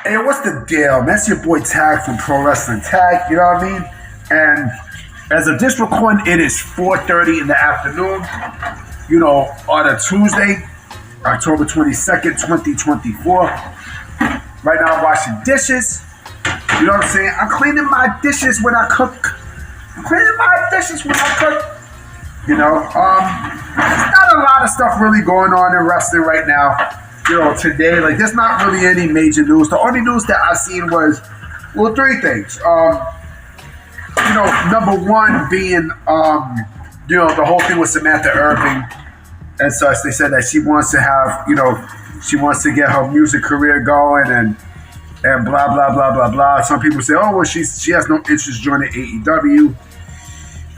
Hey, what's the deal? That's your boy Tag from Pro Wrestling Tag, you know what I mean? And as of this recording, it is 4:30 in the afternoon, on a Tuesday, October 22nd, 2024. Right now I'm washing dishes, you know what I'm saying? I'm cleaning my dishes when I cook. There's not a lot of stuff really going on in wrestling right now. Today, like, there's not really any major news. The only news that I seen was, three things. Number one being, the whole thing with Samantha Irving and such. They said that she wants to have, she wants to get her music career going and blah, blah, blah, blah, blah. Some people say, oh, well, she has no interest joining AEW.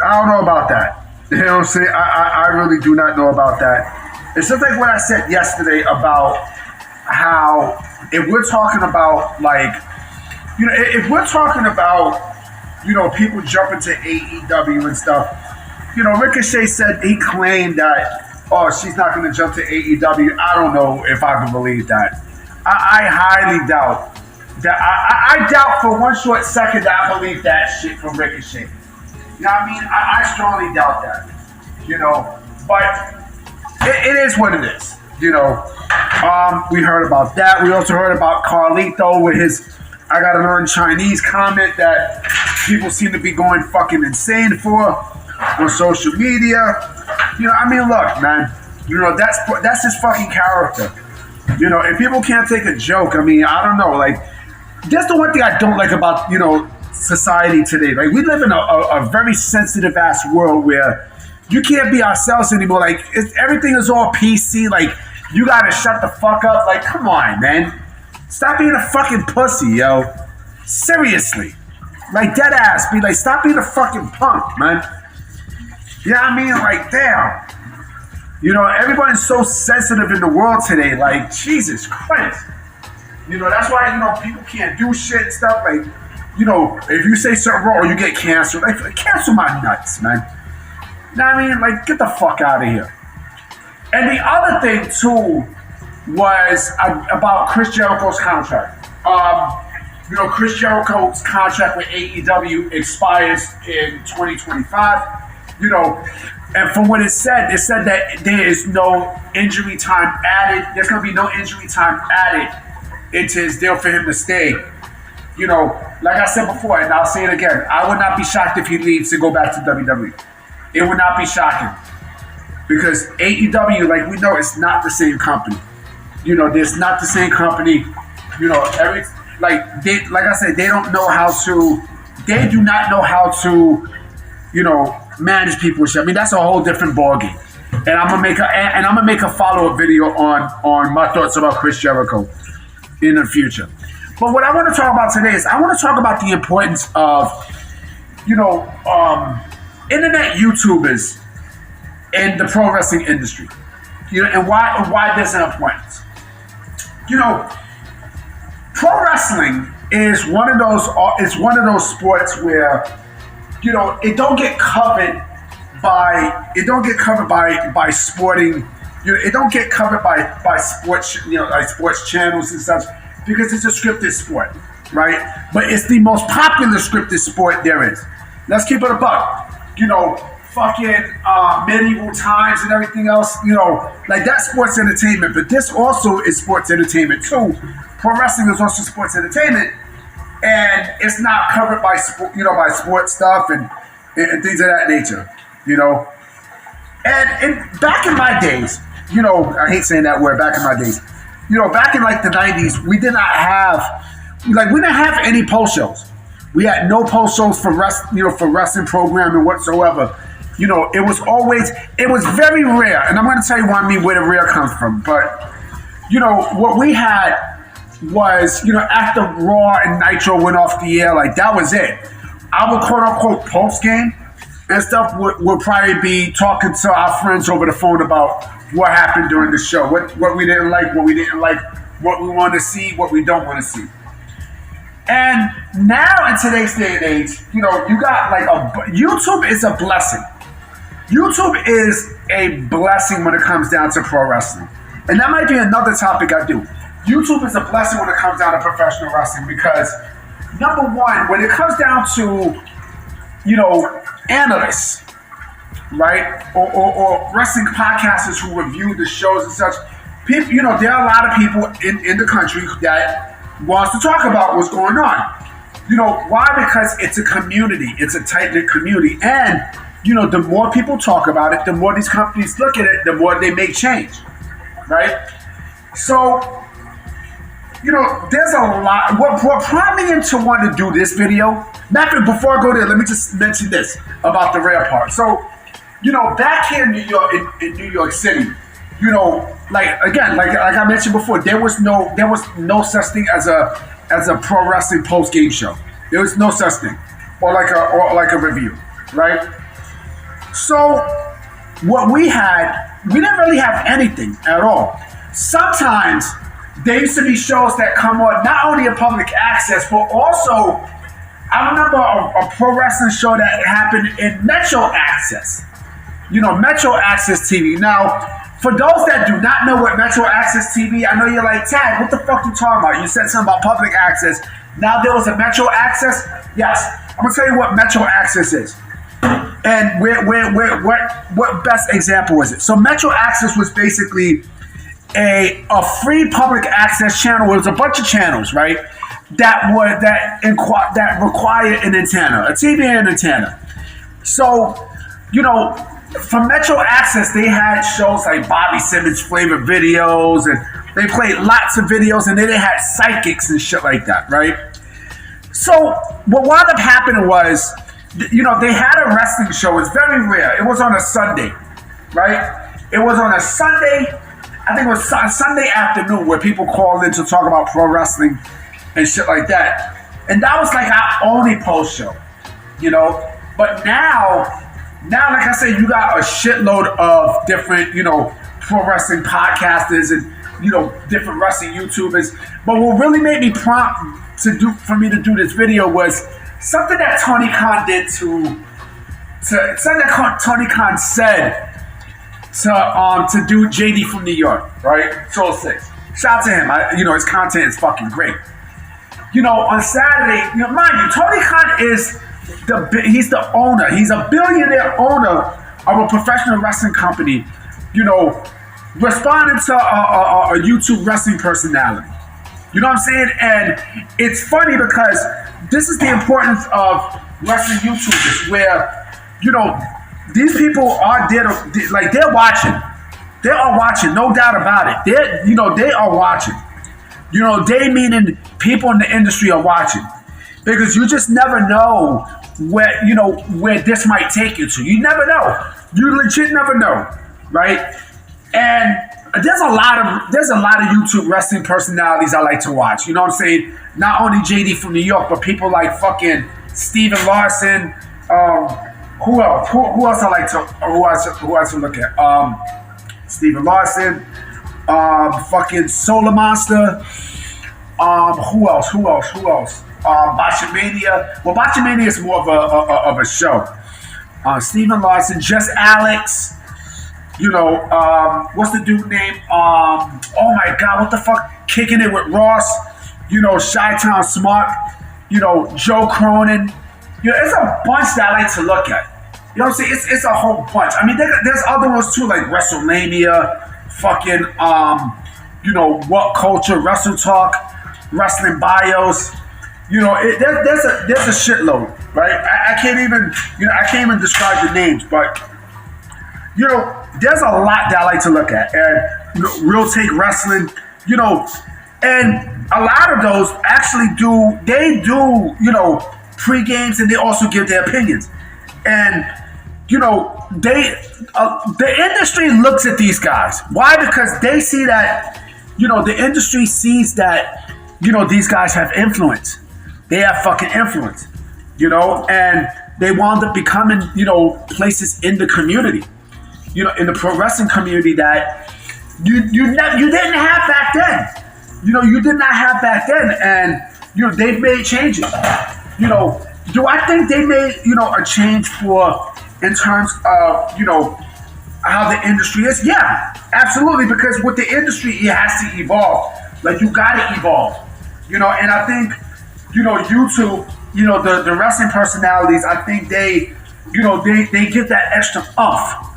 I don't know about that. You know what I'm saying? I really do not know about that. It's just like what I said yesterday about how if we're talking about people jumping to AEW and stuff, Ricochet said he claimed that, oh, she's not going to jump to AEW. I don't know if I can believe that. I highly doubt that. I doubt for one short second that I believe that shit from Ricochet. You know what I mean? I strongly doubt that. But it is what it is. We heard about that. We also heard about Carlito with his I gotta learn Chinese comment that people seem to be going fucking insane for on social media. Look, man. That's his fucking character. If people can't take a joke, I don't know. Like, that's the one thing I don't like about, society today. Like, we live in a very sensitive ass world where you can't be ourselves anymore. Like, everything is all PC. Like, you gotta shut the fuck up. Like, come on, man. Stop being a fucking pussy, yo. Seriously. Like, dead ass. Stop being a fucking punk, man. You know what I mean? Like, damn. Everybody's so sensitive in the world today. Like, Jesus Christ. That's why, people can't do shit and stuff. Like, if you say something wrong, you get canceled. Like, cancel my nuts, man. You know what I mean? Like, get the fuck out of here. And the other thing, too, was about Chris Jericho's contract. Chris Jericho's contract with AEW expires in 2025. And from what it said that there is no injury time added. There's going to be no injury time added into his deal for him to stay. Like I said before, and I'll say it again, I would not be shocked if he leaves to go back to WWE. It would not be shocking. Because AEW, like we know, it's not the same company. There's not the same company. Like I said, they don't know how to. They do not know how to, manage people. That's a whole different ballgame. And I'm gonna make a follow-up video on my thoughts about Chris Jericho in the future. But what I want to talk about today is I want to talk about the importance of, internet YouTubers in the pro wrestling industry, and why there's an importance. Pro wrestling is one of those sports where, it don't get covered by sporting, it don't get covered by sports, like sports channels and such, because it's a scripted sport, right? But it's the most popular scripted sport there is. Let's keep it a buck. Fucking medieval times and everything else, like that's sports entertainment, but this also is sports entertainment too. Pro wrestling is also sports entertainment, and it's not covered by by sports stuff and things of that nature, And back in my days, I hate saying that word, back in my days, back in like the 90s, we didn't have any post shows. We had no post shows for wrestling programming whatsoever. It was very rare, and I'm going to tell you where the rare comes from. But, what we had was, after Raw and Nitro went off the air, like that was it. Our quote-unquote post-game and stuff would probably be talking to our friends over the phone about what happened during the show, what we didn't like, what we want to see, what we don't want to see. And now in today's day and age, you got YouTube is a blessing. YouTube is a blessing when it comes down to pro wrestling. And that might be another topic I do. YouTube is a blessing when it comes down to professional wrestling because, number one, when it comes down to, analysts, right, or wrestling podcasters who review the shows and such, people, there are a lot of people in the country that wants to talk about what's going on. Why? Because it's a community. It's a tight-knit community. And, the more people talk about it, the more these companies look at it, the more they make change, right? So, there's a lot. What brought me into wanting to do this video, before I go there, let me just mention this about the rare part. So, back here in New York, in New York City, like I mentioned before, there was no such thing as a pro wrestling post game show. There was no such thing, or like a review, right? So what we didn't really have anything at all. Sometimes there used to be shows that come on not only in public access, but also I remember a pro wrestling show that happened in Metro Access. Metro Access TV. Now, for those that do not know what Metro Access TV, I know you're like, Tag, what the fuck you talking about? You said something about public access. Now there was a Metro Access? Yes. I'm going to tell you what Metro Access is. And what best example is it? So Metro Access was basically a free public access channel. It was a bunch of channels, right? That require an antenna, a TV and an antenna. So, from Metro Access, they had shows like Bobby Simmons flavored videos, and they played lots of videos, and then they had psychics and shit like that, right? So what wound up happening was, they had a wrestling show. It's very rare. It was on a Sunday, right? It was on a Sunday. I think it was a Sunday afternoon where people called in to talk about pro wrestling and shit like that. And that was like our only post show, But now, like I said, you got a shitload of different, pro wrestling podcasters and, different wrestling YouTubers. But what really made me prompt for me to do this video was something that Tony Khan did something that Tony Khan said to do JD from New York, right? Show 6. Shout out to him. His content is fucking great. On Saturday, mind you, Tony Khan he's the owner. He's a billionaire owner of a professional wrestling company, responding to a YouTube wrestling personality. You know what I'm saying? And it's funny because this is the importance of wrestling YouTubers where, these people are there they're watching. They are watching, no doubt about it. They are watching. They meaning people in the industry are watching. Because you just never know where this might take you to. You never know. You legit never know, right? And there's a lot of YouTube wrestling personalities I like to watch. You know what I'm saying? Not only JD from New York, but people like fucking Steven Larson. Who else? Who else I like to? Who else to look at? Steven Larson. Fucking Solar Monster. Who else? Botchamania. Well, Botchamania is more of a show. Steven Larson, Just Alex. What's the dude name? Oh my God, what the fuck? Kicking it with Ross. Chi-Town Smart. Joe Cronin. It's a bunch that I like to look at. You know what I'm saying? It's a whole bunch. I mean, there's other ones too, like WrestleMania, fucking, What Culture, Wrestle Talk, Wrestling Bios. There's a shitload, right? I can't even describe the names, but there's a lot that I like to look at, and Real Take Wrestling, and a lot of those actually do pre-games, and they also give their opinions, and the industry looks at these guys. Why? Because they see that the industry sees that these guys have influence. They have fucking influence, and they wound up becoming places in the community, in the pro wrestling community that you didn't have back then. You did not have back then, and they've made changes. Do I think they made a change in terms of how the industry is? Yeah, absolutely. Because with the industry, it has to evolve. Like you gotta evolve. And I think, YouTube, the wrestling personalities, I think they get that extra umph,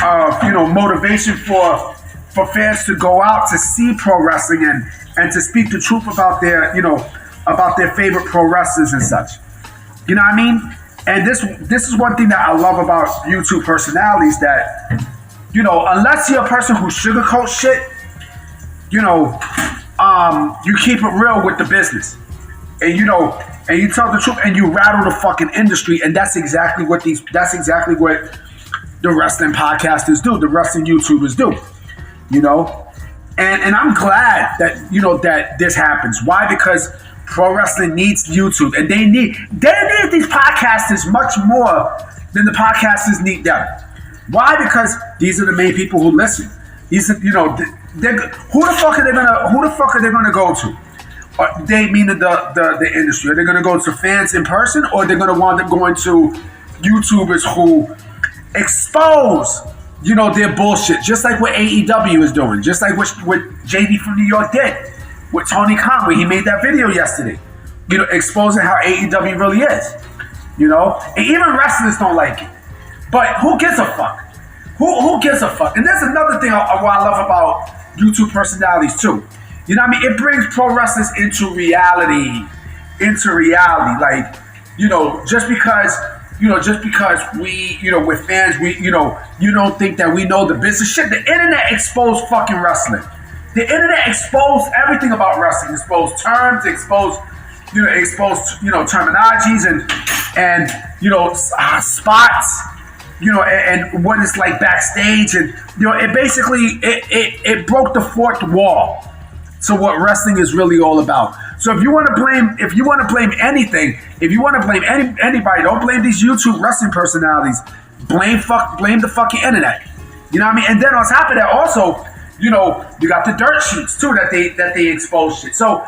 of motivation for fans to go out to see pro wrestling and to speak the truth about their favorite pro wrestlers and such. You know what I mean? And this is one thing that I love about YouTube personalities, that unless you're a person who sugarcoats shit, you keep it real with the business, and you tell the truth, and you rattle the fucking industry, and that's exactly what the wrestling podcasters do, the wrestling YouTubers do, and I'm glad that that this happens. Why? Because pro wrestling needs YouTube, and they need these podcasters much more than the podcasters need them. Why? Because these are the main people who listen. These are, who the fuck are they gonna go to? They meaning the industry. Are they gonna go to fans in person, or they're gonna wind up going to YouTubers who expose their bullshit, just like what AEW is doing, just like what JD from New York did with Tony Khan. He made that video yesterday, exposing how AEW really is, and even wrestlers don't like it, but who gives a fuck? Who gives a fuck? And that's another thing what I love about YouTube personalities too. You know what I mean? It brings pro wrestlers into reality. Like, just because we, we're fans, you don't think that we know the business. Shit, the internet exposed fucking wrestling. The internet exposed everything about wrestling. Exposed terms, exposed terminologies and spots, and what it's like backstage, and it basically it broke the fourth wall to what wrestling is really all about. So if you want to blame anything, if you want to blame anybody, don't blame these YouTube wrestling personalities. Blame the fucking internet. You know what I mean? And then on top of that, also, you got the dirt sheets too that they expose shit. So,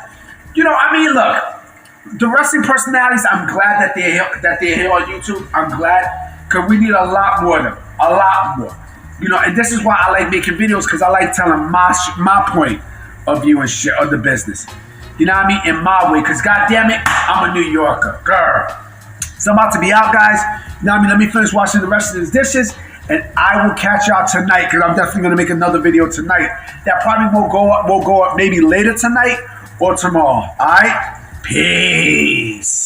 look, the wrestling personalities, I'm glad that they're here on YouTube. I'm glad, because we need a lot more of them. A lot more. And this is why I like making videos, because I like telling my point of view and shit of the business. You know what I mean? In my way, because goddamn it, I'm a New Yorker. Girl. So I'm about to be out, guys. You know what I mean? Let me finish washing the rest of these dishes, and I will catch y'all tonight, because I'm definitely going to make another video tonight. That probably will go up maybe later tonight or tomorrow. All right? Peace.